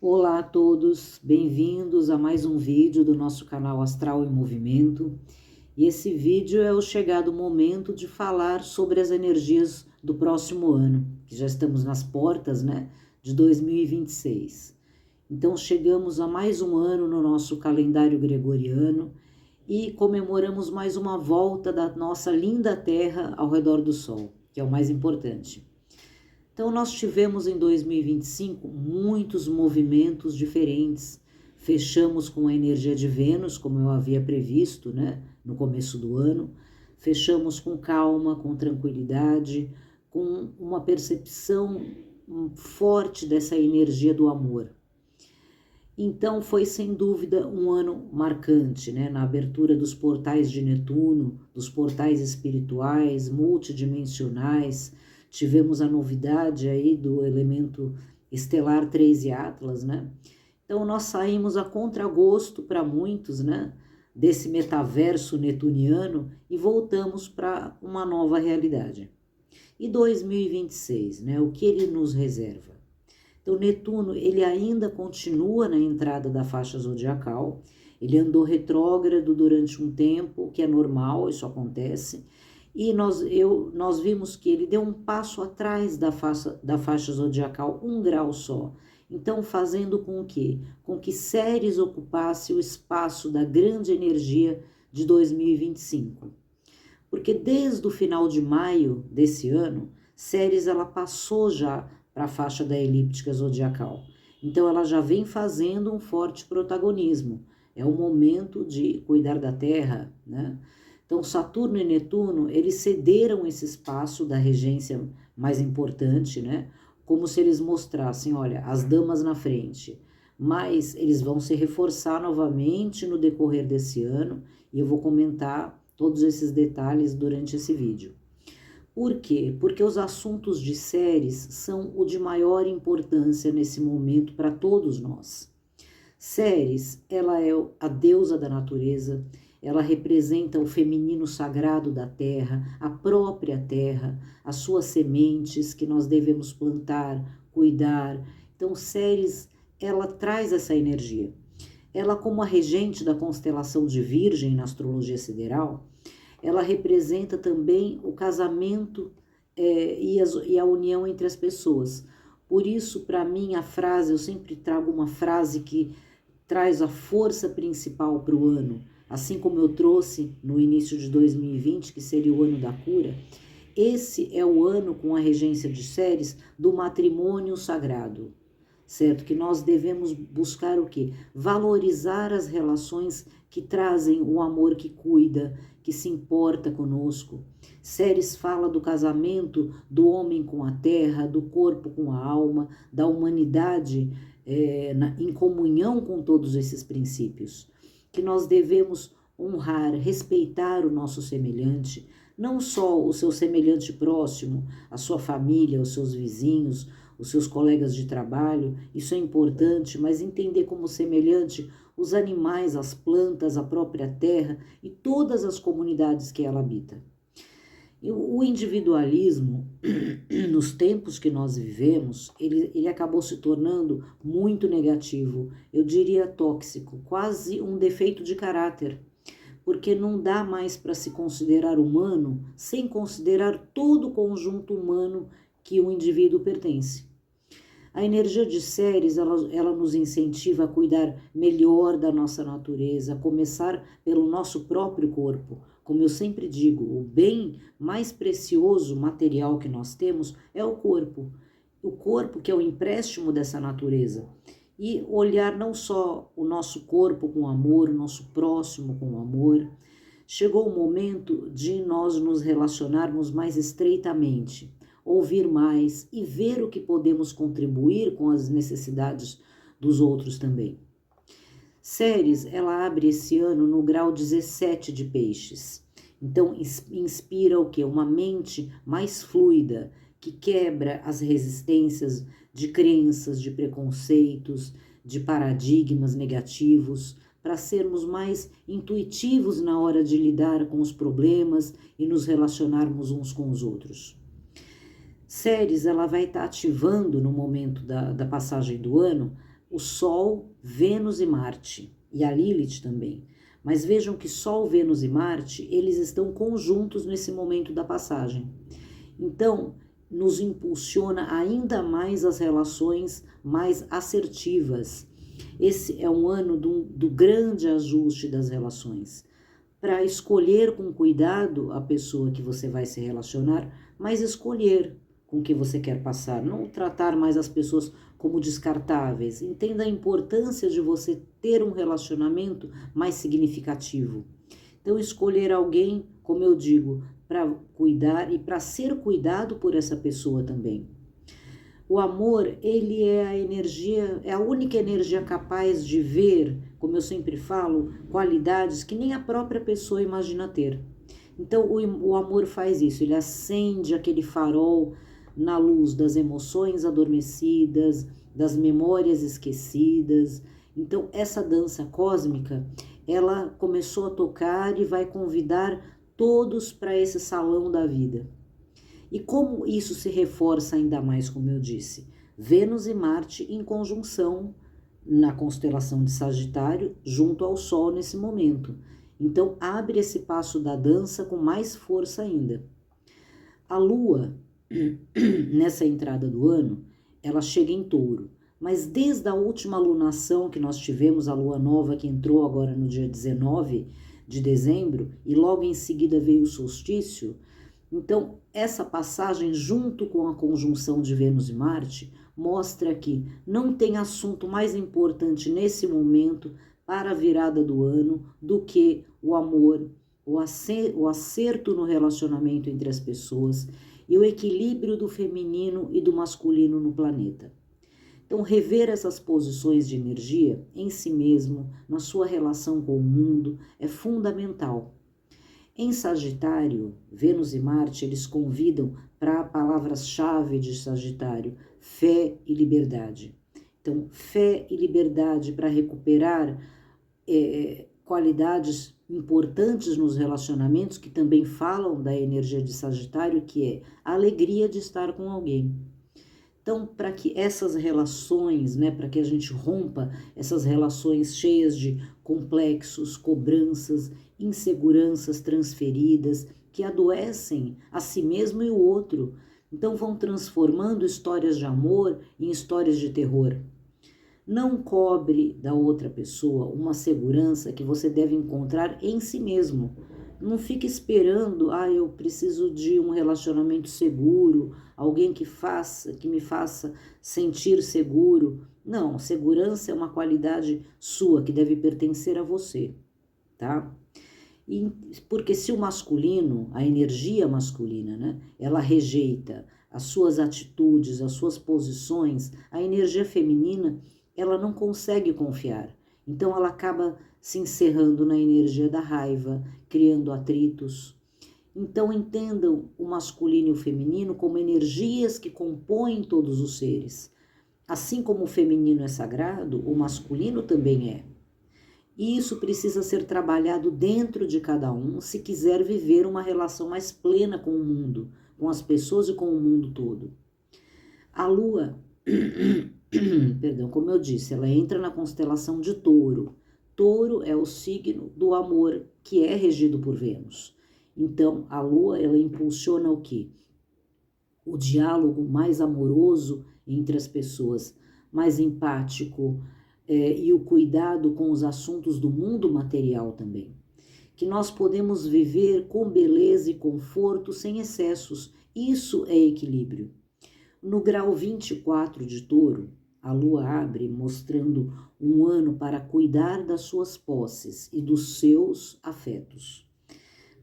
Olá a todos, bem-vindos a mais um vídeo do nosso canal Astral em Movimento. E esse vídeo é o chegado momento de falar sobre as energias do próximo ano, que já estamos nas portas, né, de 2026. Então chegamos a mais um ano no nosso calendário gregoriano e comemoramos mais uma volta da nossa linda Terra ao redor do Sol, que é o mais importante. Então, nós tivemos em 2025 muitos movimentos diferentes. Fechamos com a energia de Vênus, como eu havia previsto, né, no começo do ano. Fechamos com calma, com tranquilidade, com uma percepção forte dessa energia do amor. Então, foi sem dúvida um ano marcante, né, na abertura dos portais de Netuno, dos portais espirituais, multidimensionais. Tivemos a novidade aí do elemento estelar 3 e Atlas, né? Então nós saímos a contragosto para muitos, né? Desse metaverso netuniano e voltamos para uma nova realidade. E 2026, né? O que ele nos reserva? Então Netuno, ele ainda continua na entrada da faixa zodiacal. Ele andou retrógrado durante um tempo, o que é normal, isso acontece. E nós vimos que ele deu um passo atrás da faixa zodiacal, 1 grau só. Então, fazendo com que? Com que Ceres ocupasse o espaço da grande energia de 2025. Porque desde o final de maio desse ano, Ceres ela passou já para a faixa da elíptica zodiacal. Então, ela já vem fazendo um forte protagonismo. É o momento de cuidar da Terra, né? Então, Saturno e Netuno, eles cederam esse espaço da regência mais importante, né? Como se eles mostrassem, olha, as damas na frente. Mas eles vão se reforçar novamente no decorrer desse ano e eu vou comentar todos esses detalhes durante esse vídeo. Por quê? Porque os assuntos de Ceres são o de maior importância nesse momento para todos nós. Ceres, ela é a deusa da natureza, ela representa o feminino sagrado da terra, a própria terra, as suas sementes que nós devemos plantar, cuidar. Então, Ceres, ela traz essa energia. Ela, como a regente da constelação de Virgem na astrologia sideral, ela representa também o casamento e a união entre as pessoas. Por isso, para mim, a frase, eu sempre trago uma frase que traz a força principal para o ano, assim como eu trouxe no início de 2020, que seria o ano da cura. Esse é o ano, com a regência de Ceres, do matrimônio sagrado, certo? Que nós devemos buscar o quê? Valorizar as relações que trazem o amor que cuida, que se importa conosco. Ceres fala do casamento do homem com a terra, do corpo com a alma, da humanidade em comunhão com todos esses princípios. Que nós devemos honrar, respeitar o nosso semelhante, não só o seu semelhante próximo, a sua família, os seus vizinhos, os seus colegas de trabalho, isso é importante, mas entender como semelhante os animais, as plantas, a própria terra e todas as comunidades que ela habita. E o individualismo, nos tempos que nós vivemos, ele acabou se tornando muito negativo, eu diria tóxico, quase um defeito de caráter, porque não dá mais para se considerar humano sem considerar todo o conjunto humano que o indivíduo pertence. A energia de Ceres, ela nos incentiva a cuidar melhor da nossa natureza, a começar pelo nosso próprio corpo. Como eu sempre digo, o bem mais precioso material que nós temos é o corpo. O corpo que é o empréstimo dessa natureza. E olhar não só o nosso corpo com amor, o nosso próximo com amor. Chegou o momento de nós nos relacionarmos mais estreitamente, ouvir mais e ver o que podemos contribuir com as necessidades dos outros também. Ceres, ela abre esse ano no grau 17 de peixes. Então, inspira o quê? Uma mente mais fluida, que quebra as resistências de crenças, de preconceitos, de paradigmas negativos, para sermos mais intuitivos na hora de lidar com os problemas e nos relacionarmos uns com os outros. Ceres, ela vai estar ativando no momento da passagem do ano o Sol, Vênus e Marte, e a Lilith também. Mas vejam que Sol, Vênus e Marte, eles estão conjuntos nesse momento da passagem. Então, nos impulsiona ainda mais as relações mais assertivas. Esse é um ano do grande ajuste das relações. Para escolher com cuidado a pessoa que você vai se relacionar, mas escolher com que você quer passar, não tratar mais as pessoas como descartáveis. Entenda a importância de você ter um relacionamento mais significativo. Então, escolher alguém, como eu digo, para cuidar e para ser cuidado por essa pessoa também. O amor, ele é a energia, é a única energia capaz de ver, como eu sempre falo, qualidades que nem a própria pessoa imagina ter. Então, o amor faz isso, ele acende aquele farol na luz das emoções adormecidas, das memórias esquecidas. Então, essa dança cósmica, ela começou a tocar e vai convidar todos para esse salão da vida. E como isso se reforça ainda mais, como eu disse? Vênus e Marte em conjunção na constelação de Sagitário, junto ao Sol nesse momento. Então, abre esse passo da dança com mais força ainda. A Lua, nessa entrada do ano, ela chega em Touro. Mas desde a última lunação que nós tivemos, a Lua Nova que entrou agora no dia 19 de dezembro, e logo em seguida veio o solstício, então essa passagem junto com a conjunção de Vênus e Marte mostra que não tem assunto mais importante nesse momento para a virada do ano do que o amor, o acerto no relacionamento entre as pessoas e o equilíbrio do feminino e do masculino no planeta. Então, rever essas posições de energia em si mesmo, na sua relação com o mundo, é fundamental. Em Sagitário, Vênus e Marte, eles convidam para palavras-chave de Sagitário, fé e liberdade. Então, fé e liberdade para recuperar qualidades importantes nos relacionamentos, que também falam da energia de Sagitário, que é a alegria de estar com alguém. Então, para que essas relações, para que a gente rompa essas relações cheias de complexos, cobranças, inseguranças transferidas, que adoecem a si mesmo e o outro, então vão transformando histórias de amor em histórias de terror. Não cobre da outra pessoa uma segurança que você deve encontrar em si mesmo. Não fique esperando, eu preciso de um relacionamento seguro, alguém que me faça sentir seguro. Não, segurança é uma qualidade sua que deve pertencer a você, tá? Porque se o masculino, a energia masculina, ela rejeita as suas atitudes, as suas posições, a energia feminina, ela não consegue confiar. Então ela acaba se encerrando na energia da raiva, criando atritos. Então entendam o masculino e o feminino como energias que compõem todos os seres. Assim como o feminino é sagrado, o masculino também é. E isso precisa ser trabalhado dentro de cada um se quiser viver uma relação mais plena com o mundo, com as pessoas e com o mundo todo. A Lua, como eu disse, ela entra na constelação de Touro. Touro é o signo do amor, que é regido por Vênus. Então, a Lua, ela impulsiona o quê? O diálogo mais amoroso entre as pessoas, mais empático, e o cuidado com os assuntos do mundo material também. Que nós podemos viver com beleza e conforto sem excessos. Isso é equilíbrio. No grau 24 de Touro, a Lua abre mostrando um ano para cuidar das suas posses e dos seus afetos.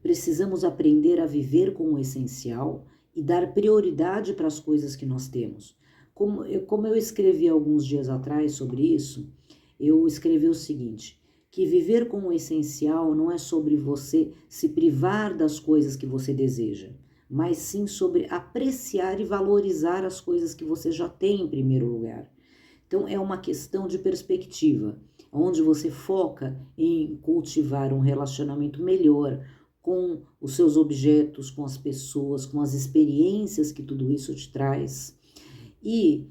Precisamos aprender a viver com o essencial e dar prioridade para as coisas que nós temos. Como eu escrevi alguns dias atrás sobre isso, eu escrevi o seguinte, que viver com o essencial não é sobre você se privar das coisas que você deseja, mas sim sobre apreciar e valorizar as coisas que você já tem em primeiro lugar. Então, é uma questão de perspectiva, onde você foca em cultivar um relacionamento melhor com os seus objetos, com as pessoas, com as experiências que tudo isso te traz. E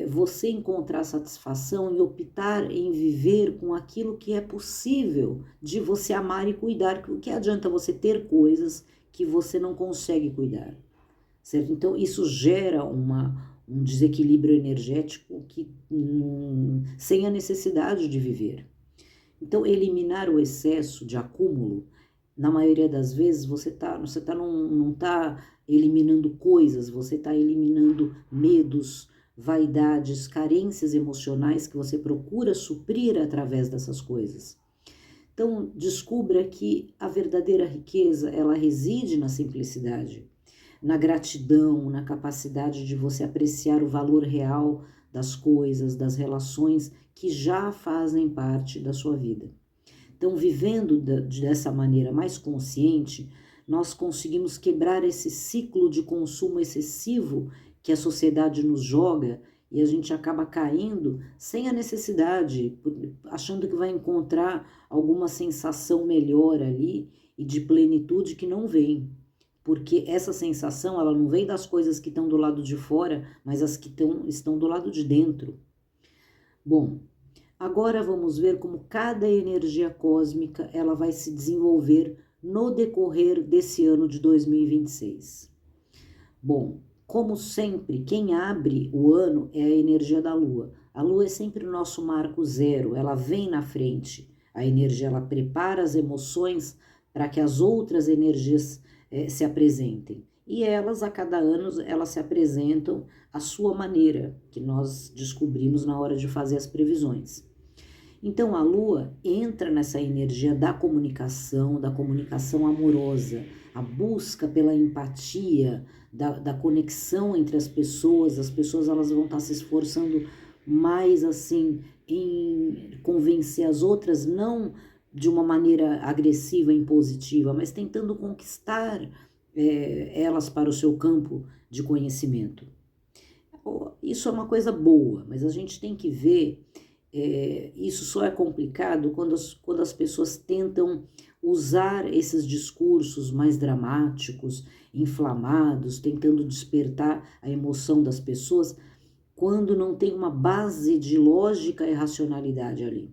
você encontrar satisfação e optar em viver com aquilo que é possível de você amar e cuidar. O que adianta você ter coisas que você não consegue cuidar, certo? Então, isso gera um desequilíbrio energético sem a necessidade de viver. Então, eliminar o excesso de acúmulo, na maioria das vezes, você não está eliminando coisas, você está eliminando medos, vaidades, carências emocionais que você procura suprir através dessas coisas. Então, descubra que a verdadeira riqueza, ela reside na simplicidade, na gratidão, na capacidade de você apreciar o valor real das coisas, das relações que já fazem parte da sua vida. Então, vivendo dessa maneira mais consciente, nós conseguimos quebrar esse ciclo de consumo excessivo que a sociedade nos joga e a gente acaba caindo sem a necessidade, achando que vai encontrar alguma sensação melhor ali e de plenitude que não vem. Porque essa sensação, ela não vem das coisas que estão do lado de fora, mas as que estão do lado de dentro. Bom, agora vamos ver como cada energia cósmica ela vai se desenvolver no decorrer desse ano de 2026. Bom, como sempre, quem abre o ano é a energia da Lua. A Lua é sempre o nosso marco zero, ela vem na frente. A energia, ela prepara as emoções para que as outras energias se apresentem. E elas, a cada ano, elas se apresentam à sua maneira, que nós descobrimos na hora de fazer as previsões. Então, a Lua entra nessa energia da comunicação amorosa, a busca pela empatia, da conexão entre as pessoas elas vão estar se esforçando mais assim em convencer as outras, não de uma maneira agressiva e impositiva, mas tentando conquistar elas para o seu campo de conhecimento. Isso é uma coisa boa, mas a gente tem que ver, isso só é complicado quando as pessoas tentam usar esses discursos mais dramáticos, inflamados, tentando despertar a emoção das pessoas, quando não tem uma base de lógica e racionalidade ali.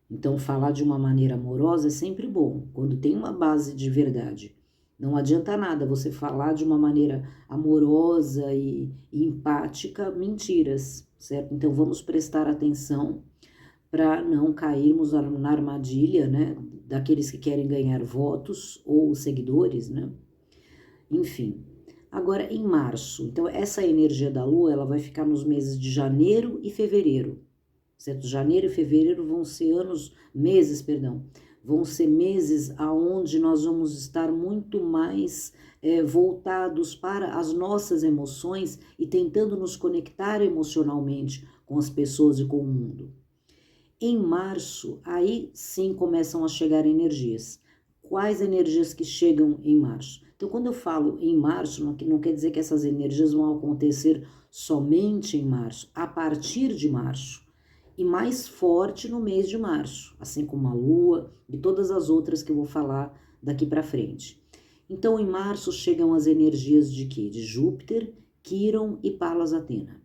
Então, falar de uma maneira amorosa é sempre bom, quando tem uma base de verdade. Não adianta nada você falar de uma maneira amorosa e empática mentiras, certo? Então, vamos prestar atenção para não cairmos na armadilha, né, daqueles que querem ganhar votos ou seguidores, né? Enfim, agora em março, então essa energia da Lua, ela vai ficar nos meses de janeiro e fevereiro, certo? Janeiro e fevereiro vão ser vão ser meses aonde nós vamos estar muito mais voltados para as nossas emoções e tentando nos conectar emocionalmente com as pessoas e com o mundo. Em março, aí sim começam a chegar energias. Quais energias que chegam em março? Então, quando eu falo em março, não quer dizer que essas energias vão acontecer somente em março, a partir de março. E mais forte no mês de março, assim como a Lua e todas as outras que eu vou falar daqui para frente. Então, em março chegam as energias de quê? De Júpiter, Quirón e Palas Athena.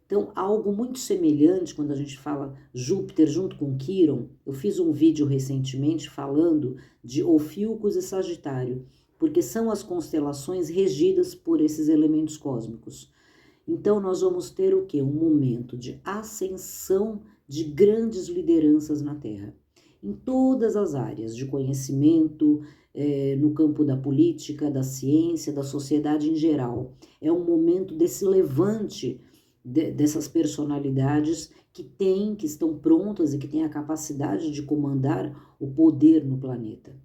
Então, algo muito semelhante quando a gente fala Júpiter junto com Quirón, eu fiz um vídeo recentemente falando de Ophiuchus e Sagitário, porque são as constelações regidas por esses elementos cósmicos. Então, nós vamos ter o quê? Um momento de ascensão de grandes lideranças na Terra, em todas as áreas de conhecimento, no campo da política, da ciência, da sociedade em geral. É um momento desse levante dessas personalidades que estão prontas e que têm a capacidade de comandar o poder no planeta.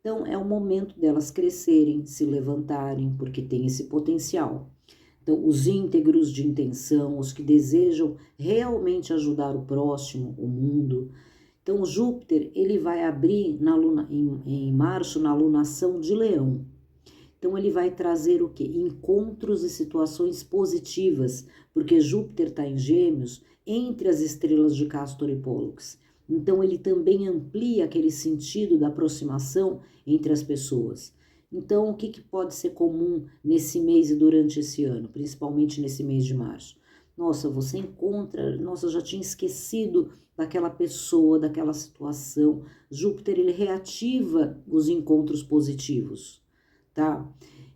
Então, é o momento delas crescerem, se levantarem, porque tem esse potencial. Então, os íntegros de intenção, os que desejam realmente ajudar o próximo, o mundo. Então, Júpiter, ele vai abrir em março, na alunação de Leão. Então, ele vai trazer o quê? Encontros e situações positivas, porque Júpiter está em Gêmeos, entre as estrelas de Cástor e Pólux. Então, ele também amplia aquele sentido da aproximação entre as pessoas. Então, o que pode ser comum nesse mês e durante esse ano, principalmente nesse mês de março? Nossa, você encontra, nossa, eu já tinha esquecido daquela pessoa, daquela situação. Júpiter, ele reativa os encontros positivos, tá?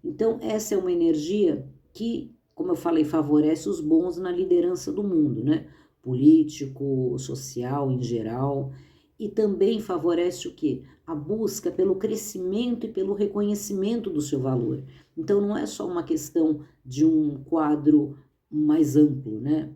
Então, essa é uma energia que, como eu falei, favorece os bons na liderança do mundo, né? Político, social em geral, e também favorece o quê? A busca pelo crescimento e pelo reconhecimento do seu valor. Então, não é só uma questão de um quadro mais amplo, né?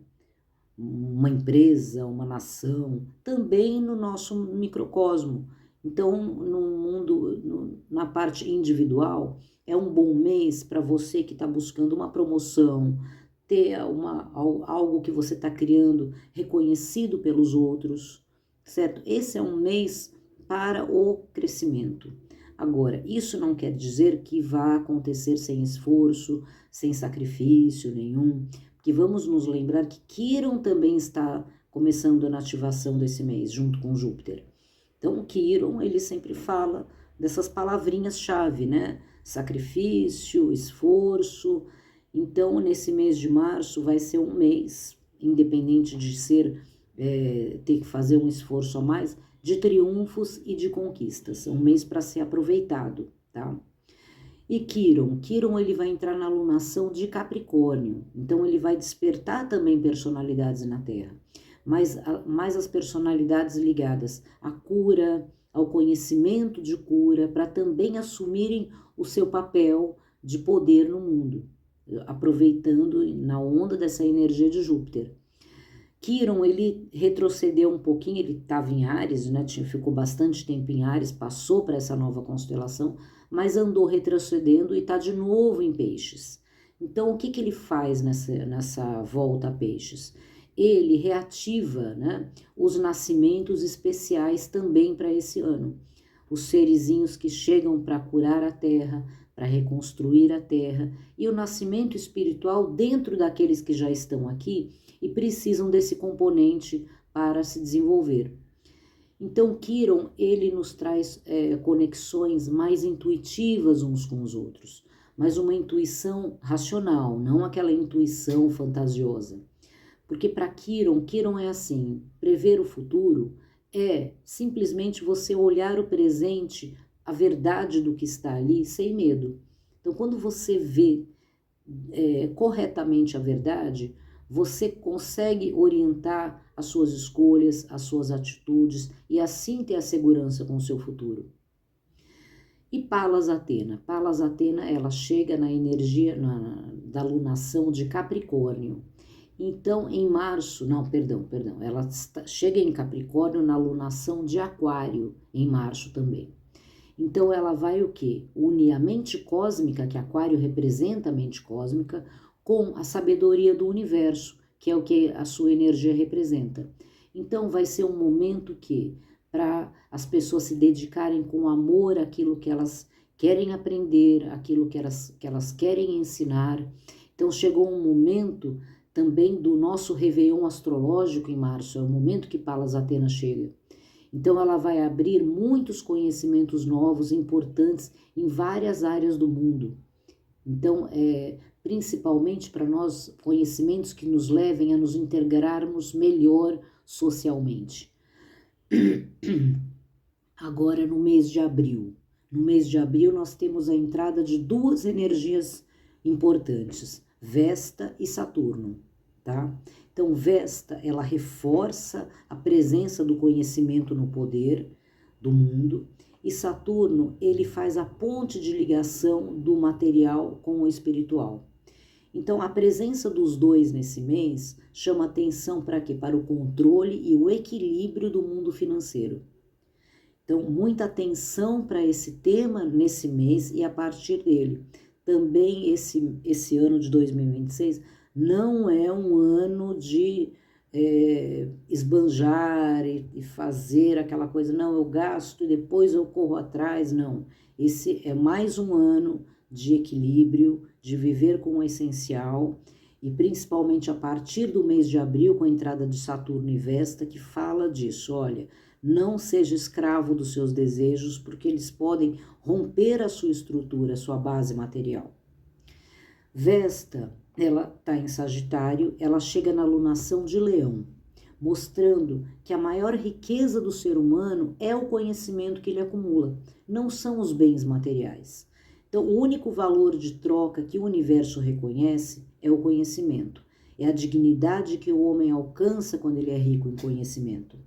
Uma empresa, uma nação, também no nosso microcosmo. Então, no mundo, na parte individual, é um bom mês para você que está buscando uma promoção, ter algo que você está criando reconhecido pelos outros, certo? Esse é um mês para o crescimento. Agora, isso não quer dizer que vá acontecer sem esforço, sem sacrifício nenhum, porque vamos nos lembrar que Quiron também está começando na ativação desse mês, junto com Júpiter. Então, o Quiron, ele sempre fala dessas palavrinhas-chave, né? Sacrifício, esforço. Então, nesse mês de março, vai ser um mês, independente de ser, ter que fazer um esforço a mais, de triunfos e de conquistas. É um mês para ser aproveitado, tá? E Quiron ele vai entrar na alunação de Capricórnio, então ele vai despertar também personalidades na Terra, mas mais as personalidades ligadas à cura, ao conhecimento de cura, para também assumirem o seu papel de poder no mundo, aproveitando na onda dessa energia de Júpiter. Quiron, ele retrocedeu um pouquinho, ele estava em Áries, né? Ficou bastante tempo em Áries, passou para essa nova constelação, mas andou retrocedendo e está de novo em Peixes. Então, o que ele faz nessa volta a Peixes? Ele reativa, né, os nascimentos especiais também para esse ano. Os serizinhos que chegam para curar a Terra, para reconstruir a Terra, e o nascimento espiritual dentro daqueles que já estão aqui e precisam desse componente para se desenvolver. Então, Quiron, ele nos traz conexões mais intuitivas uns com os outros, mas uma intuição racional, não aquela intuição fantasiosa. Porque para Quiron é assim, prever o futuro é simplesmente você olhar o presente, a verdade do que está ali, sem medo. Então, quando você vê corretamente a verdade, você consegue orientar as suas escolhas, as suas atitudes e assim ter a segurança com o seu futuro. E Palas Atena? Palas Atena, ela chega na energia da lunação de Capricórnio. Então, em março, ela chega em Capricórnio na lunação de Aquário, em março também. Então, ela vai o quê? Unir a mente cósmica, que Aquário representa a mente cósmica, com a sabedoria do universo, que é o que a sua energia representa. Então, vai ser um momento que, para as pessoas se dedicarem com amor àquilo que elas querem aprender, àquilo que elas querem ensinar. Então, chegou um momento também do nosso réveillon astrológico em março, é o momento que Palas Atena chega. Então, ela vai abrir muitos conhecimentos novos, importantes, em várias áreas do mundo. Então, principalmente para nós, conhecimentos que nos levem a nos integrarmos melhor socialmente. Agora, no mês de abril. No mês de abril, nós temos a entrada de duas energias importantes, Vesta e Saturno, tá? Então, Vesta, ela reforça a presença do conhecimento no poder do mundo, e Saturno, ele faz a ponte de ligação do material com o espiritual. Então, a presença dos dois nesse mês chama atenção para quê? Para o controle e o equilíbrio do mundo financeiro. Então, muita atenção para esse tema nesse mês e a partir dele. Também esse ano de 2026 não é um ano de esbanjar e fazer aquela coisa, não, eu gasto e depois eu corro atrás, não. Esse é mais um ano de equilíbrio, de viver com o essencial, e principalmente a partir do mês de abril, com a entrada de Saturno e Vesta, que fala disso, olha, não seja escravo dos seus desejos, porque eles podem romper a sua estrutura, a sua base material. Vesta, ela está em Sagitário, ela chega na alunação de Leão, mostrando que a maior riqueza do ser humano é o conhecimento que ele acumula, não são os bens materiais. Então, o único valor de troca que o universo reconhece é o conhecimento, é a dignidade que o homem alcança quando ele é rico em conhecimento.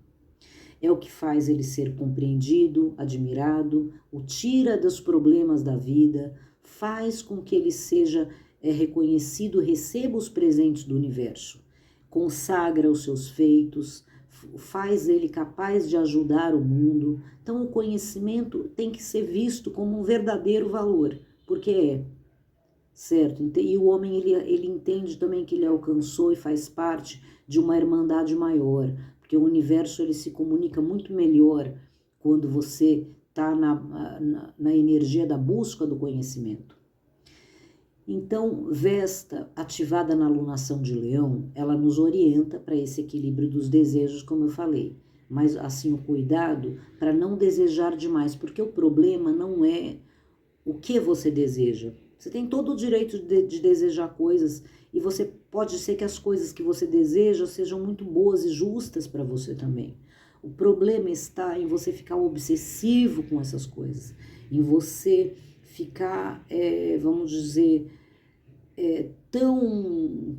É o que faz ele ser compreendido, admirado, o tira dos problemas da vida, faz com que ele seja reconhecido, receba os presentes do universo, consagra os seus feitos, faz ele capaz de ajudar o mundo. Então, o conhecimento tem que ser visto como um verdadeiro valor, porque é, certo? E o homem, ele entende também que ele alcançou e faz parte de uma irmandade maior, porque o universo ele se comunica muito melhor quando você está na energia da busca do conhecimento. Então, Vesta, ativada na alunação de Leão, ela nos orienta para esse equilíbrio dos desejos, como eu falei. Mas, assim, o cuidado para não desejar demais, porque o problema não é o que você deseja. Você tem todo o direito de desejar coisas e você pode ser que as coisas que você deseja sejam muito boas e justas para você também. O problema está em você ficar obsessivo com essas coisas, em você ficar, vamos dizer, tão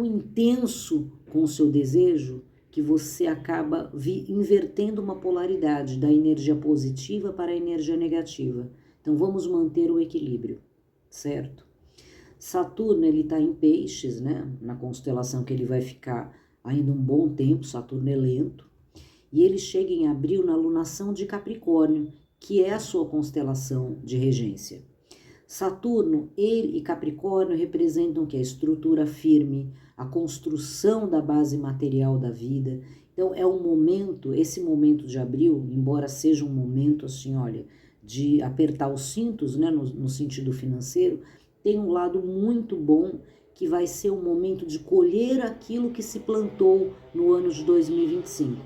intenso com o seu desejo que você acaba invertendo uma polaridade da energia positiva para a energia negativa. Então vamos manter o equilíbrio, certo? Saturno, ele está em Peixes, né? Na constelação que ele vai ficar ainda um bom tempo. Saturno é lento. E ele chega em abril na alunação de Capricórnio, que é a sua constelação de regência. Saturno e Capricórnio representam que a estrutura firme, a construção da base material da vida. Então é um momento, esse momento de abril, embora seja um momento assim, olha, de apertar os cintos, né, no sentido financeiro, tem um lado muito bom que vai ser um momento de colher aquilo que se plantou no ano de 2025.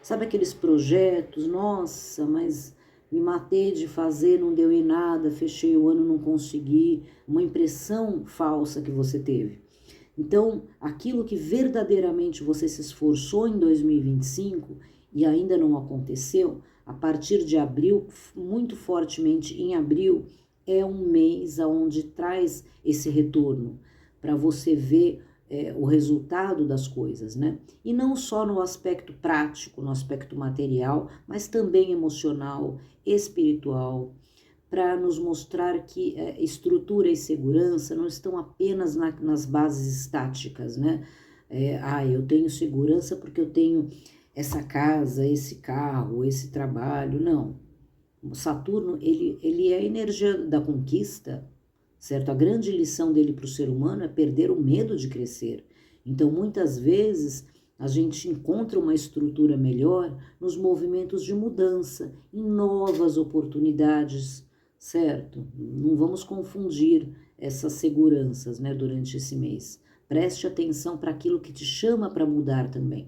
Sabe aqueles projetos, nossa, mas me matei de fazer, não deu em nada, fechei o ano, não consegui, uma impressão falsa que você teve. Então, aquilo que verdadeiramente você se esforçou em 2025 e ainda não aconteceu, a partir de abril, muito fortemente em abril, é um mês onde traz esse retorno para você ver o resultado das coisas, né? E não só no aspecto prático, no aspecto material, mas também emocional, espiritual, para nos mostrar que estrutura e segurança não estão apenas nas bases estáticas, né? Eu tenho segurança porque eu tenho essa casa, esse carro, esse trabalho. Não. O Saturno, ele é a energia da conquista, certo? A grande lição dele para o ser humano é perder o medo de crescer. Então, muitas vezes, a gente encontra uma estrutura melhor nos movimentos de mudança, em novas oportunidades, certo? Não vamos confundir essas seguranças, né, durante esse mês. Preste atenção para aquilo que te chama para mudar também.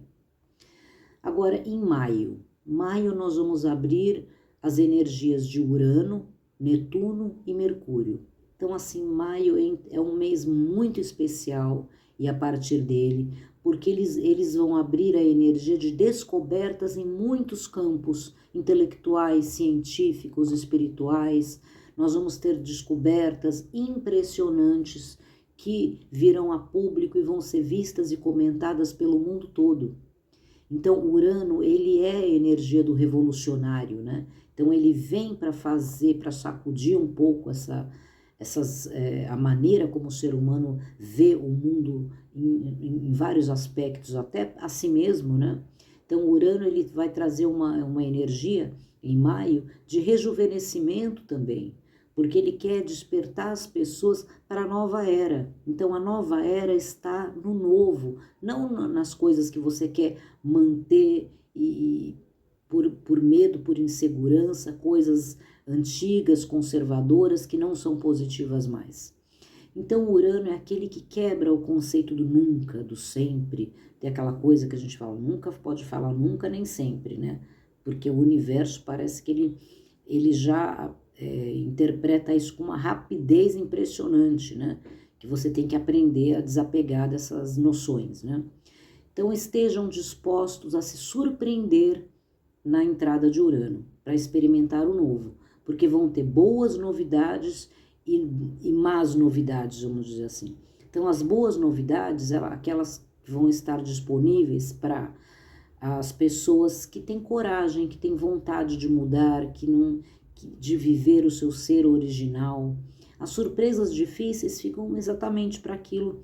Agora, em maio nós vamos abrir as energias de Urano, Netuno e Mercúrio. Então, assim, maio é um mês muito especial e a partir dele, porque eles vão abrir a energia de descobertas em muitos campos intelectuais, científicos, espirituais. Nós vamos ter descobertas impressionantes que virão a público e vão ser vistas e comentadas pelo mundo todo. Então, Urano, ele é a energia do revolucionário, né? Então, ele vem para sacudir um pouco a maneira como o ser humano vê o mundo em vários aspectos, até a si mesmo, né? Então, Urano, ele vai trazer uma energia, em maio, de rejuvenescimento também, porque ele quer despertar as pessoas para a nova era. Então, a nova era está no novo, não nas coisas que você quer manter e por medo, por insegurança, coisas antigas, conservadoras, que não são positivas mais. Então, Urano é aquele que quebra o conceito do nunca, do sempre. Tem aquela coisa que a gente fala, nunca pode falar nunca nem sempre, né? Porque o universo parece que ele já interpreta isso com uma rapidez impressionante, né? Que você tem que aprender a desapegar dessas noções, né? Então estejam dispostos a se surpreender na entrada de Urano, para experimentar o novo, porque vão ter boas novidades e más novidades, vamos dizer assim. Então as boas novidades, aquelas que vão estar disponíveis para as pessoas que têm coragem, que têm vontade de mudar, de viver o seu ser original. As surpresas difíceis ficam exatamente para aquilo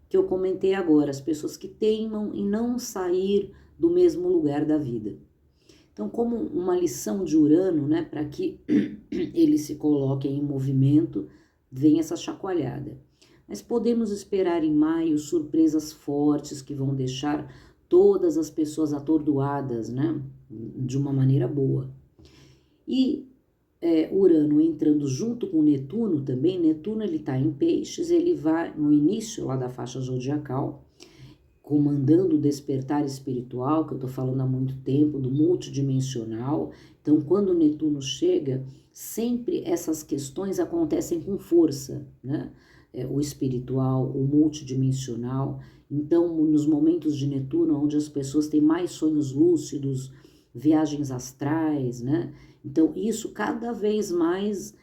que eu comentei agora, as pessoas que teimam em não sair do mesmo lugar da vida. Então, como uma lição de Urano, né, para que ele se coloque em movimento, vem essa chacoalhada. Mas podemos esperar em maio surpresas fortes que vão deixar todas as pessoas atordoadas, né, de uma maneira boa. E Urano entrando junto com Netuno também, Netuno ele está em Peixes, ele vai no início lá da faixa zodiacal, comandando o despertar espiritual, que eu estou falando há muito tempo, do multidimensional. Então, quando o Netuno chega, sempre essas questões acontecem com força, né? O espiritual, o multidimensional. Então, nos momentos de Netuno, onde as pessoas têm mais sonhos lúcidos, viagens astrais, né? Então, isso cada vez mais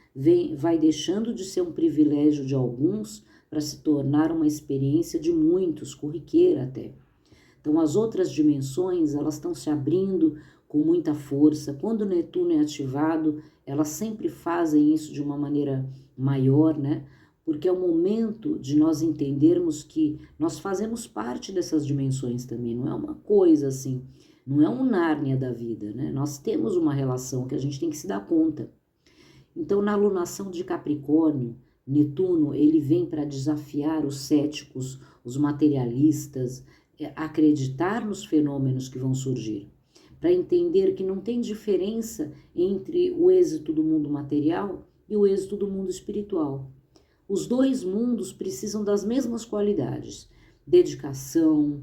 vai deixando de ser um privilégio de alguns para se tornar uma experiência de muitos, corriqueira até. Então, as outras dimensões, elas estão se abrindo com muita força. Quando o Netuno é ativado, elas sempre fazem isso de uma maneira maior, né? Porque é o momento de nós entendermos que nós fazemos parte dessas dimensões também, não é uma coisa assim, não é um Nárnia da vida, né? Nós temos uma relação que a gente tem que se dar conta. Então, na alunação de Capricórnio, Netuno, ele vem para desafiar os céticos, os materialistas, acreditar nos fenômenos que vão surgir, para entender que não tem diferença entre o êxito do mundo material e o êxito do mundo espiritual. Os dois mundos precisam das mesmas qualidades, dedicação,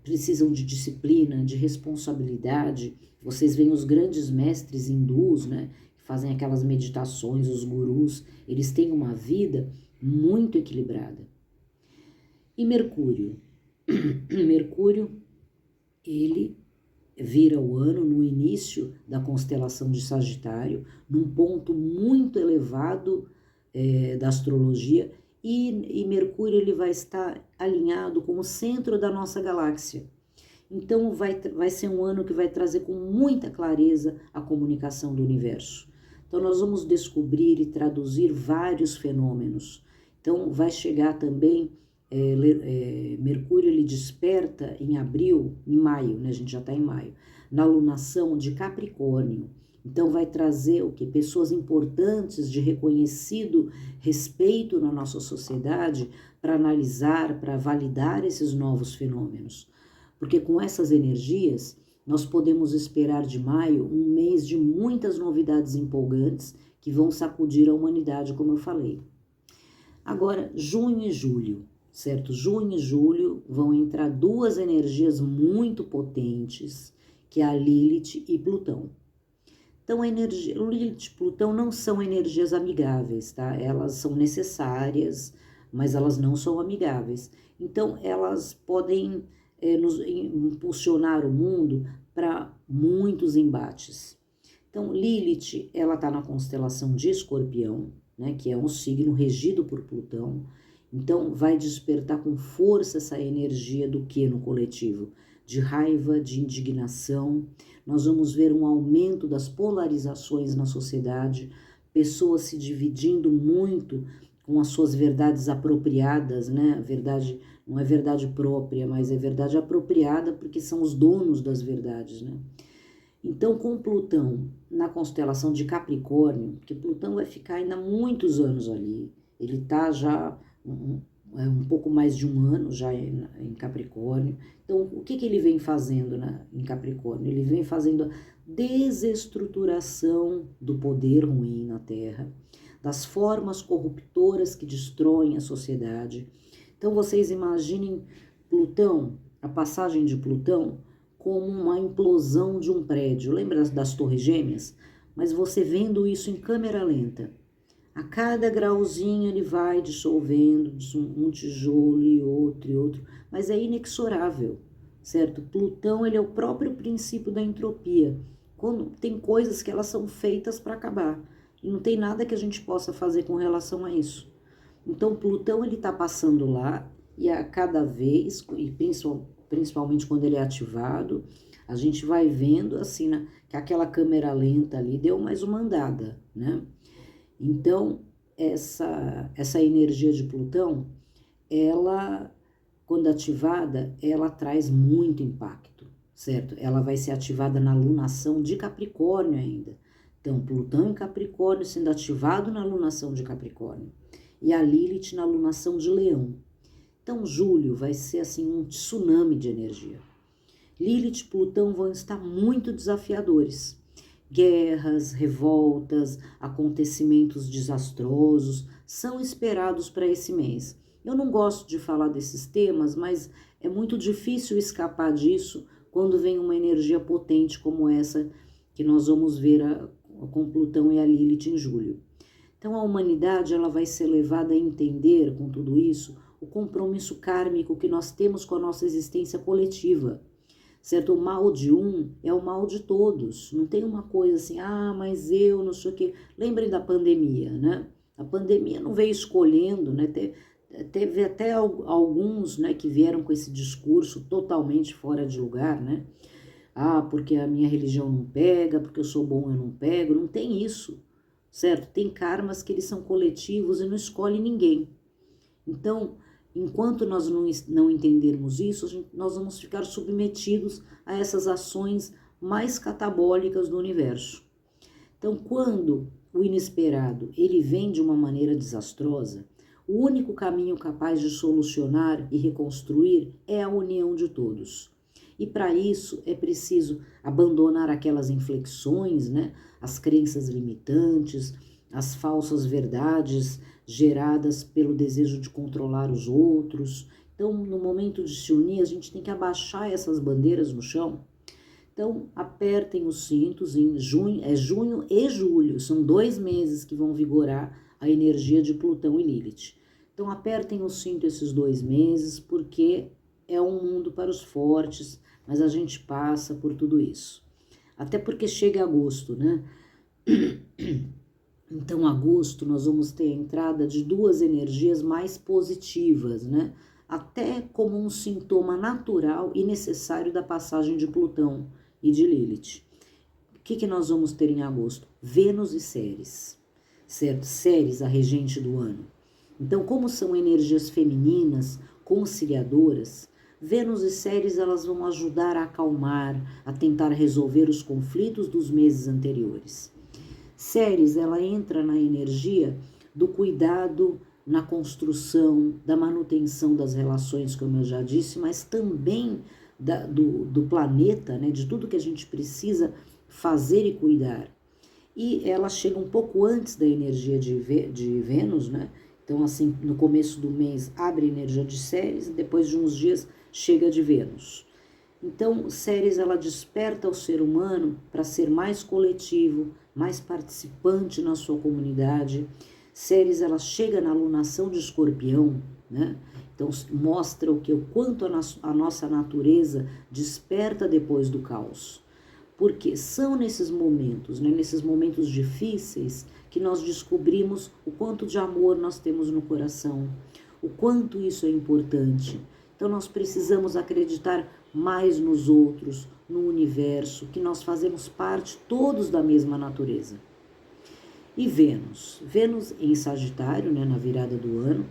precisam de disciplina, de responsabilidade. Vocês veem os grandes mestres hindus, né? Fazem aquelas meditações, os gurus, eles têm uma vida muito equilibrada. E Mercúrio? Mercúrio, ele vira o ano no início da constelação de Sagitário, num ponto muito elevado da astrologia, e Mercúrio ele vai estar alinhado com o centro da nossa galáxia. Então vai ser um ano que vai trazer com muita clareza a comunicação do universo. Então, nós vamos descobrir e traduzir vários fenômenos. Então, vai chegar também, Mercúrio ele desperta em abril, em maio, né? A gente já está em maio, na alunação de Capricórnio. Então, vai trazer o que? Pessoas importantes de reconhecido respeito na nossa sociedade para analisar, para validar esses novos fenômenos. Porque com essas energias, nós podemos esperar de maio um mês de muitas novidades empolgantes que vão sacudir a humanidade, como eu falei. Agora, junho e julho, certo? Junho e julho vão entrar duas energias muito potentes, que é a Lilith e Plutão. Então, Lilith e Plutão não são energias amigáveis, tá? Elas são necessárias, mas elas não são amigáveis. Então, elas podem nos impulsionar o mundo para muitos embates. Então, Lilith, ela está na constelação de Escorpião, né, que é um signo regido por Plutão. Então, vai despertar com força essa energia do que no coletivo? De raiva, de indignação. Nós vamos ver um aumento das polarizações na sociedade, pessoas se dividindo muito com as suas verdades apropriadas, né? A verdade não é verdade própria, mas é verdade apropriada porque são os donos das verdades, né? Então, com Plutão na constelação de Capricórnio, que Plutão vai ficar ainda muitos anos ali, ele está já um pouco mais de um ano já em Capricórnio. Então, o que ele vem fazendo em Capricórnio? Ele vem fazendo a desestruturação do poder ruim na Terra, das formas corruptoras que destroem a sociedade. Então, vocês imaginem Plutão, a passagem de Plutão, como uma implosão de um prédio. Lembra das Torres Gêmeas? mas você vendo isso em câmera lenta. A cada grauzinho ele vai dissolvendo um tijolo e outro, mas é inexorável, certo? Plutão, ele é o próprio princípio da entropia. Quando tem coisas que elas são feitas para acabar, e não tem nada que a gente possa fazer com relação a isso. Então, Plutão, ele está passando lá, e a cada vez, e principalmente quando ele é ativado, a gente vai vendo, assim, né, que aquela câmera lenta ali deu mais uma andada, né? Então, essa energia de Plutão, ela, quando ativada, ela traz muito impacto, certo? Ela vai ser ativada na lunação de Capricórnio ainda. Então, Plutão em Capricórnio sendo ativado na lunação de Capricórnio. E a Lilith na lunação de Leão. Então, julho vai ser assim um tsunami de energia. Lilith e Plutão vão estar muito desafiadores. Guerras, revoltas, acontecimentos desastrosos são esperados para esse mês. Eu não gosto de falar desses temas, mas é muito difícil escapar disso quando vem uma energia potente como essa que nós vamos ver com Plutão e a Lilith em julho. Então a humanidade ela vai ser levada a entender com tudo isso o compromisso kármico que nós temos com a nossa existência coletiva. Certo? O mal de um é o mal de todos. Não tem uma coisa assim, mas eu não sei o quê. Lembrem da pandemia, né? A pandemia não veio escolhendo, né? Teve até alguns, né, que vieram com esse discurso totalmente fora de lugar, né? Porque a minha religião não pega, porque eu sou bom eu não pego. Não tem isso, certo? Tem karmas que eles são coletivos e não escolhe ninguém. Então, enquanto nós não entendermos isso, nós vamos ficar submetidos a essas ações mais catabólicas do universo. Então, quando o inesperado ele vem de uma maneira desastrosa, o único caminho capaz de solucionar e reconstruir é a união de todos. E para isso é preciso abandonar aquelas inflexões, né? As crenças limitantes, as falsas verdades geradas pelo desejo de controlar os outros. Então, no momento de se unir, a gente tem que abaixar essas bandeiras no chão. Então, apertem os cintos em junho e julho, são 2 meses que vão vigorar a energia de Plutão e Lilith. Então, apertem o cinto esses 2 meses, porque é um mundo para os fortes, mas a gente passa por tudo isso. Até porque chega agosto, né? Então, agosto, nós vamos ter a entrada de 2 energias mais positivas, né? Até como um sintoma natural e necessário da passagem de Plutão e de Lilith. O que nós vamos ter em agosto? Vênus e Ceres, certo? Ceres, a regente do ano. Então, como são energias femininas, conciliadoras, Vênus e Ceres elas vão ajudar a acalmar, a tentar resolver os conflitos dos meses anteriores. Ceres, ela entra na energia do cuidado na construção, da manutenção das relações, como eu já disse, mas também do planeta, né, de tudo que a gente precisa fazer e cuidar. E ela chega um pouco antes da energia de Vênus, né? Então, assim, no começo do mês abre a energia de Ceres e depois de uns dias chega de Vênus. Então, Ceres, ela desperta o ser humano para ser mais coletivo, mais participante na sua comunidade. Ceres, ela chega na alunação de Escorpião, né? Então, mostra o quanto a nossa natureza desperta depois do caos. Porque são nesses momentos, né, nesses momentos difíceis, que nós descobrimos o quanto de amor nós temos no coração, o quanto isso é importante. Então, nós precisamos acreditar mais nos outros, no universo, que nós fazemos parte todos da mesma natureza. E Vênus em Sagitário, né, na virada do ano,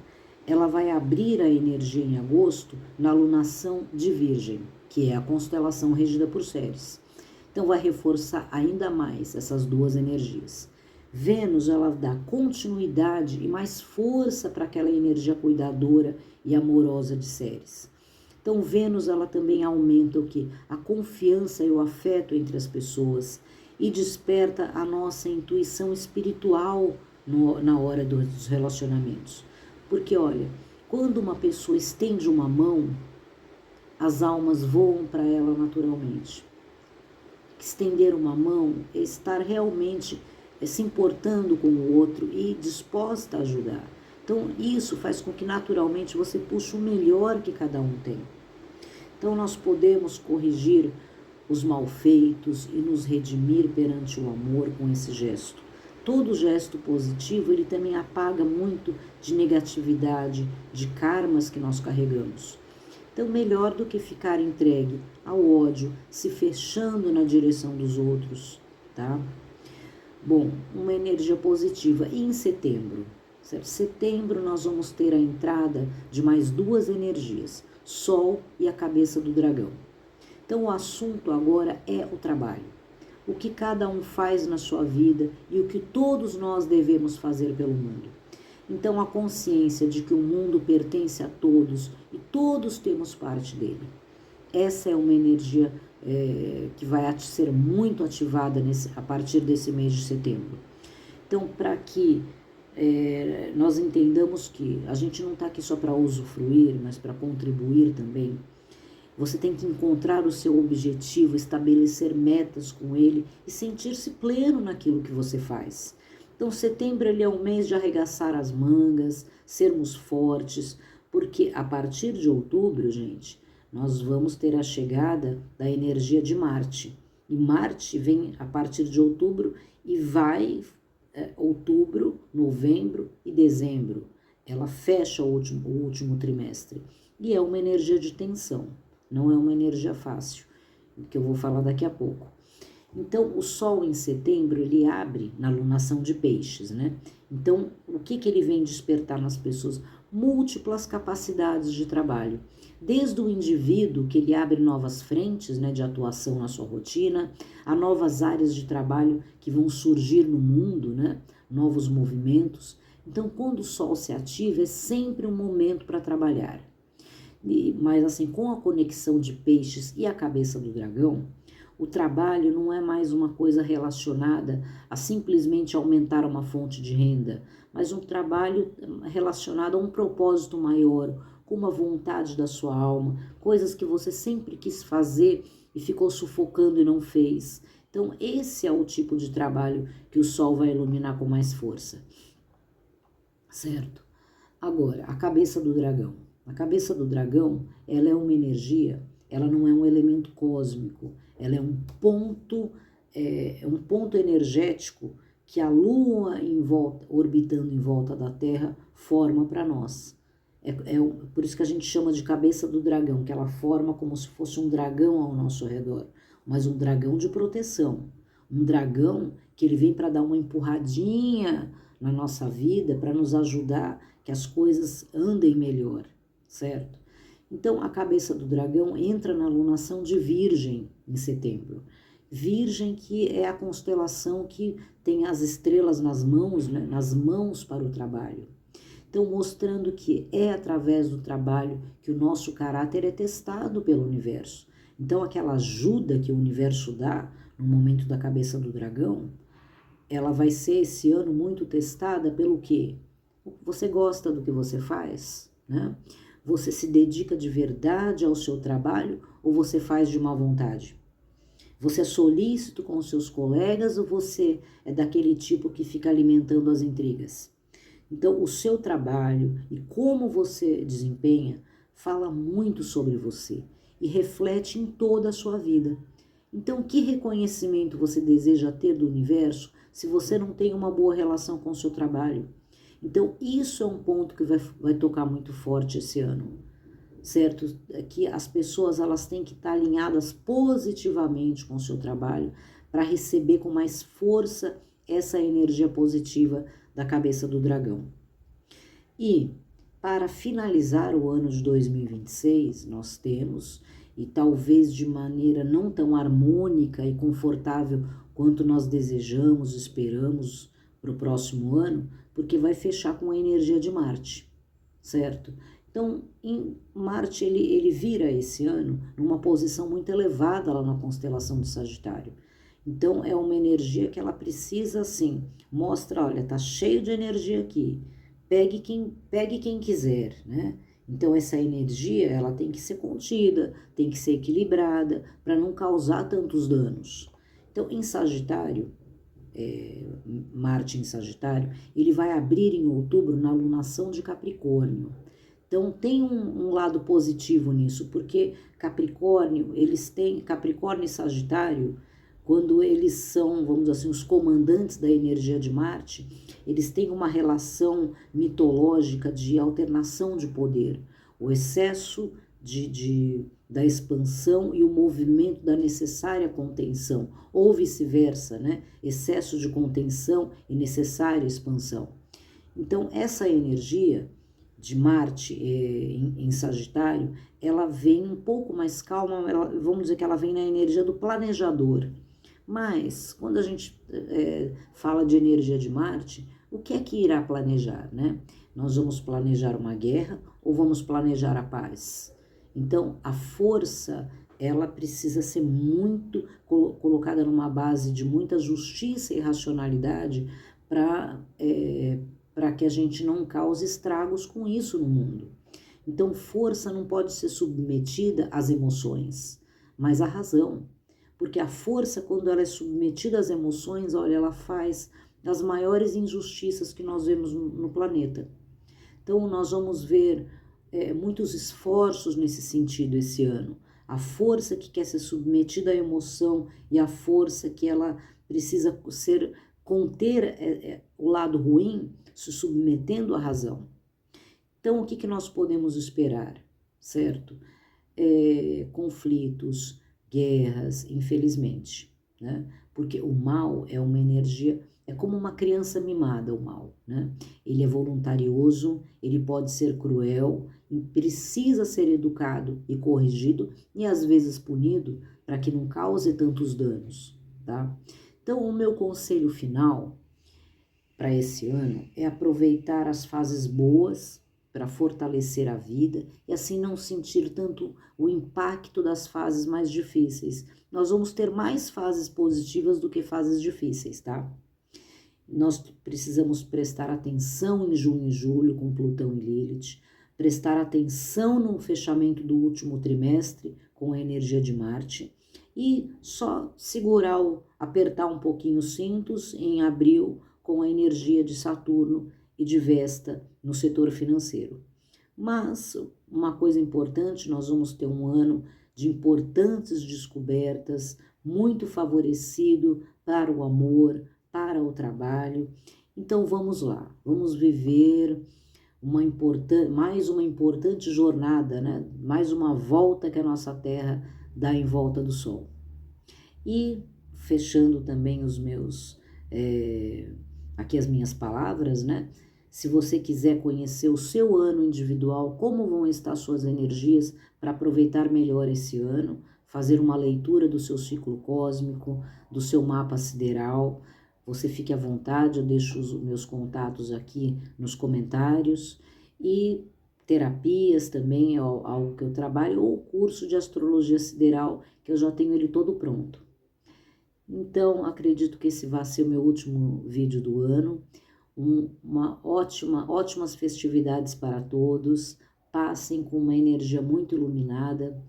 ela vai abrir a energia em agosto na alunação de Virgem, que é a constelação regida por Ceres. Então vai reforçar ainda mais essas 2 energias. Vênus, ela dá continuidade e mais força para aquela energia cuidadora e amorosa de Ceres. Então, Vênus, ela também aumenta o quê? A confiança e o afeto entre as pessoas e desperta a nossa intuição espiritual na hora dos relacionamentos. Porque, olha, quando uma pessoa estende uma mão, as almas voam para ela naturalmente. que estender uma mão é estar realmente se importando com o outro e disposta a ajudar. Então, isso faz com que naturalmente você puxe o melhor que cada um tem. Então, nós podemos corrigir os malfeitos e nos redimir perante o amor com esse gesto. Todo gesto positivo, ele também apaga muito de negatividade, de karmas que nós carregamos. Então, melhor do que ficar entregue ao ódio, se fechando na direção dos outros, tá? Bom, uma energia positiva. E em setembro? Certo? Setembro nós vamos ter a entrada de mais duas energias, Sol e a cabeça do dragão. Então, o assunto agora é o trabalho. O que cada um faz na sua vida e o que todos nós devemos fazer pelo mundo. Então, a consciência de que o mundo pertence a todos e todos temos parte dele. Essa é uma energia que vai ser muito ativada a partir desse mês de setembro. Então, para que nós entendamos que a gente não está aqui só para usufruir, mas para contribuir também, você tem que encontrar o seu objetivo, estabelecer metas com ele e sentir-se pleno naquilo que você faz. Então, setembro ele é um mês de arregaçar as mangas, sermos fortes, porque a partir de outubro, gente, nós vamos ter a chegada da energia de Marte. E Marte vem a partir de outubro e vai outubro, novembro e dezembro. Ela fecha o último trimestre. E é uma energia de tensão. Não é uma energia fácil, que eu vou falar daqui a pouco. Então, o Sol em setembro, ele abre na lunação de Peixes, né? Então, o que ele vem despertar nas pessoas? Múltiplas capacidades de trabalho. Desde o indivíduo, que ele abre novas frentes, né, de atuação na sua rotina, a novas áreas de trabalho que vão surgir no mundo, né? Novos movimentos. Então, quando o Sol se ativa, é sempre um momento para trabalhar. Mas assim, com a conexão de Peixes e a cabeça do dragão, o trabalho não é mais uma coisa relacionada a simplesmente aumentar uma fonte de renda, mas um trabalho relacionado a um propósito maior, com uma vontade da sua alma, coisas que você sempre quis fazer e ficou sufocando e não fez. Então, esse é o tipo de trabalho que o Sol vai iluminar com mais força. Certo? Agora, a cabeça do dragão. A cabeça do dragão, ela é uma energia, ela não é um elemento cósmico, ela é um ponto energético que a Lua orbitando em volta da Terra forma para nós. Por isso que a gente chama de cabeça do dragão, que ela forma como se fosse um dragão ao nosso redor, mas um dragão de proteção, um dragão que ele vem para dar uma empurradinha na nossa vida, para nos ajudar que as coisas andem melhor. Certo? Então, a cabeça do dragão entra na lunação de Virgem em setembro. Virgem, que é a constelação que tem as estrelas nas mãos, né? Nas mãos para o trabalho. Então, mostrando que é através do trabalho que o nosso caráter é testado pelo universo. Então, aquela ajuda que o universo dá no momento da cabeça do dragão, ela vai ser esse ano muito testada pelo quê? Você gosta do que você faz, né? Você se dedica de verdade ao seu trabalho ou você faz de má vontade? Você é solícito com os seus colegas ou você é daquele tipo que fica alimentando as intrigas? Então, o seu trabalho e como você desempenha fala muito sobre você e reflete em toda a sua vida. Então, que reconhecimento você deseja ter do universo se você não tem uma boa relação com o seu trabalho? Então, isso é um ponto que vai tocar muito forte esse ano, certo? Que as pessoas elas têm que estar alinhadas positivamente com o seu trabalho para receber com mais força essa energia positiva da cabeça do dragão. E, para finalizar o ano de 2026, nós temos, e talvez de maneira não tão harmônica e confortável quanto nós desejamos, esperamos para o próximo ano, porque vai fechar com a energia de Marte, certo? Então, em Marte, ele vira esse ano numa posição muito elevada lá na constelação de Sagitário. Então, é uma energia que ela precisa, assim, mostra, olha, tá cheio de energia aqui, pegue quem quiser, né? Então, essa energia, ela tem que ser contida, tem que ser equilibrada, para não causar tantos danos. Então, em Sagitário, Marte em Sagitário, ele vai abrir em outubro na alunação de Capricórnio. Então tem um lado positivo nisso, porque Capricórnio e Sagitário, quando eles são, vamos dizer assim, os comandantes da energia de Marte, eles têm uma relação mitológica de alternação de poder, o excesso da expansão e o movimento da necessária contenção, ou vice-versa, né? Excesso de contenção e necessária expansão. Então, essa energia de Marte em Sagitário, ela vem um pouco mais calma, vamos dizer que ela vem na energia do planejador. Mas, quando a gente fala de energia de Marte, o que é que irá planejar, né? Nós vamos planejar uma guerra ou vamos planejar a paz? Então, a força, ela precisa ser muito colocada numa base de muita justiça e racionalidade para que a gente não cause estragos com isso no mundo. Então, força não pode ser submetida às emoções, mas à razão. Porque a força, quando ela é submetida às emoções, olha, ela faz as maiores injustiças que nós vemos no planeta. Então, nós vamos ver muitos esforços nesse sentido esse ano. A força que quer ser submetida à emoção e a força que ela precisa conter o lado ruim, se submetendo à razão. Então, o que nós podemos esperar, certo? Conflitos, guerras, infelizmente, né? Porque o mal é uma energia, é como uma criança mimada, o mal, né? Ele é voluntarioso, ele pode ser cruel, precisa ser educado e corrigido e às vezes punido para que não cause tantos danos, tá? Então, o meu conselho final para esse ano é aproveitar as fases boas para fortalecer a vida e assim não sentir tanto o impacto das fases mais difíceis. Nós vamos ter mais fases positivas do que fases difíceis, tá? Nós precisamos prestar atenção em junho e julho com Plutão e Lilith, prestar atenção no fechamento do último trimestre com a energia de Marte e só apertar um pouquinho os cintos em abril com a energia de Saturno e de Vesta no setor financeiro. Mas uma coisa importante, nós vamos ter um ano de importantes descobertas, muito favorecido para o amor, para o trabalho. Então vamos lá, vamos viver mais uma importante jornada, né? Mais uma volta que a nossa Terra dá em volta do Sol. E fechando também aqui as minhas palavras, né? Se você quiser conhecer o seu ano individual, como vão estar suas energias para aproveitar melhor esse ano, fazer uma leitura do seu ciclo cósmico, do seu mapa sideral, você fique à vontade, eu deixo os meus contatos aqui nos comentários. E terapias também é algo que eu trabalho, ou o curso de astrologia sideral, que eu já tenho ele todo pronto. Então, acredito que esse vai ser o meu último vídeo do ano. Ótimas festividades para todos. Passem com uma energia muito iluminada.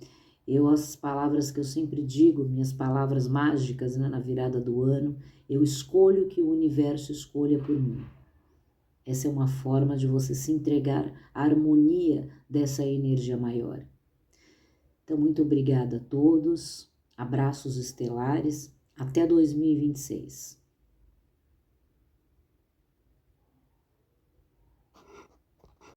As palavras que eu sempre digo, minhas palavras mágicas, né, na virada do ano, eu escolho que o universo escolha por mim. Essa é uma forma de você se entregar à harmonia dessa energia maior. Então, muito obrigada a todos. Abraços estelares. Até 2026.